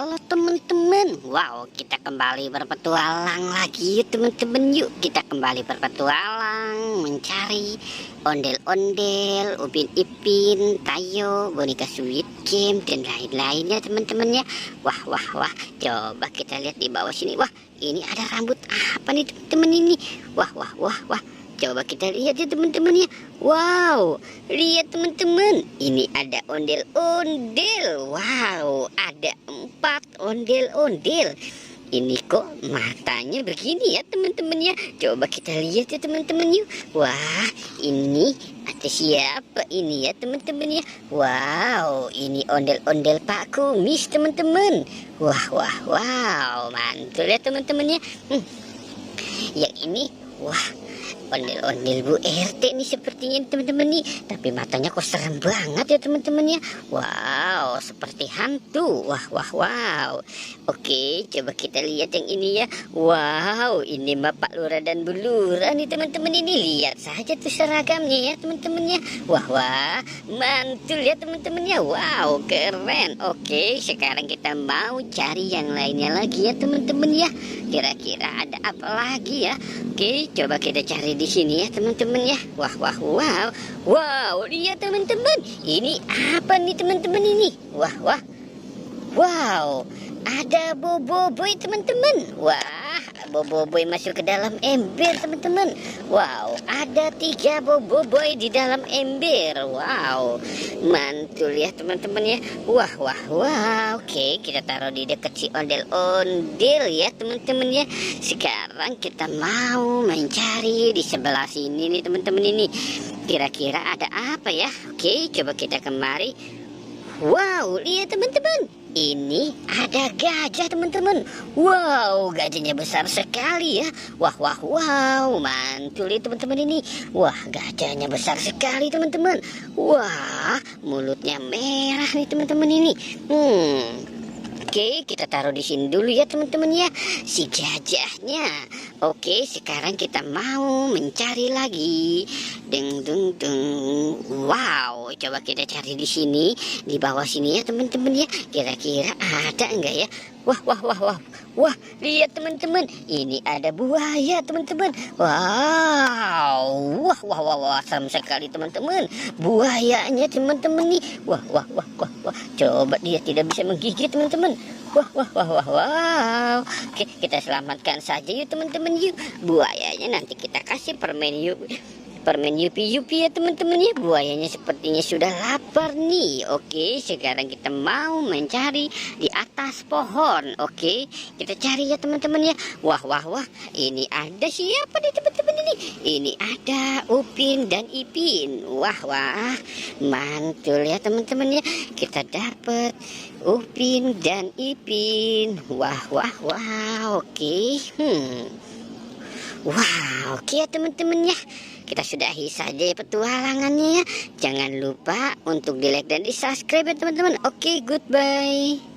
Halo teman-teman, wow, kita kembali berpetualang lagi teman-teman. Yuk kita kembali berpetualang mencari ondel-ondel, Upin Ipin, Tayo, boneka Squid Game dan lain-lainnya teman-temannya. Wah, coba kita lihat di bawah sini. Wah, ini ada rambut apa nih teman-teman ini? Wah, coba kita lihat ya teman-teman ya. Wow, lihat teman-teman, ini ada ondel-ondel. Wow, ada 4 ondel-ondel. Ini kok matanya begini ya teman-teman ya. Coba kita lihat ya teman-teman yuk. Wah, ini ada siapa ini ya teman-teman ya. Wow, ini ondel-ondel Pak Kumis teman-teman. Wow, mantul ya teman-teman ya. Yang ini, wah, ondel-ondel Bu RT nih sepertinya teman-teman nih. Tapi matanya kok serem banget ya teman-teman ya. Wow, seperti hantu. Wow. Oke, coba kita lihat yang ini ya. Wow, ini mah Pak Lurah dan Bu Lurah nih teman-teman ini. Lihat saja tuh seragamnya ya teman-teman ya. Wah, mantul ya teman-teman ya. Wow, keren. Oke, sekarang kita mau cari yang lainnya lagi ya teman-teman ya. Kira-kira ada apa lagi ya? Oke, coba kita cari di sini ya teman-teman ya. Wow, lihat teman-teman. Ini apa nih teman-teman ini? Wow, ada Boboiboy teman-teman. Wah, Boboiboy masuk ke dalam ember teman-teman. Wow, ada 3 Boboiboy di dalam ember. Wow, mantul ya teman-teman ya. Wah. Oke, kita taruh di dekat si ondel-ondel ya teman-teman ya. Sekarang kita mau mencari di sebelah sini nih teman-teman ini. Kira-kira ada apa ya? Oke, coba kita kemari. Wow, lihat teman-teman. Ini ada gajah teman-teman. Wow, gajahnya besar sekali ya. Wow, mantul ya teman-teman ini. Wah, gajahnya besar sekali teman-teman. Wah, mulutnya merah nih teman-teman ini. Oke, kita taruh di sini dulu ya teman-teman ya, si gajahnya. Oke, sekarang kita mau mencari lagi. Deng. Wow, coba kita cari di sini, di bawah sini ya teman-teman ya. Kira-kira ada enggak ya? Wah, lihat teman-teman, ini ada buaya teman-teman. Wow, serem sekali teman-teman. Buayanya teman-teman nih. Wah. Coba dia tidak bisa menggigit teman-teman. Wow. Oke, kita selamatkan saja yuk teman-teman yuk. Buayanya nanti kita kasih permen yupi ya teman-teman ya. Buayanya sepertinya sudah lapar nih. Oke, sekarang kita mau mencari di atas pohon. Oke, kita cari ya teman-teman ya. Wah, ini ada siapa nih teman-teman ini? Ini ada Upin dan Ipin. Wah, mantul ya teman-teman ya. Kita dapat Upin dan Ipin. Wah, oke. Oke ya teman-teman ya. Kita sudahi saja ya petualangannya ya. Jangan lupa untuk di like dan di subscribe ya teman-teman. Oke, goodbye.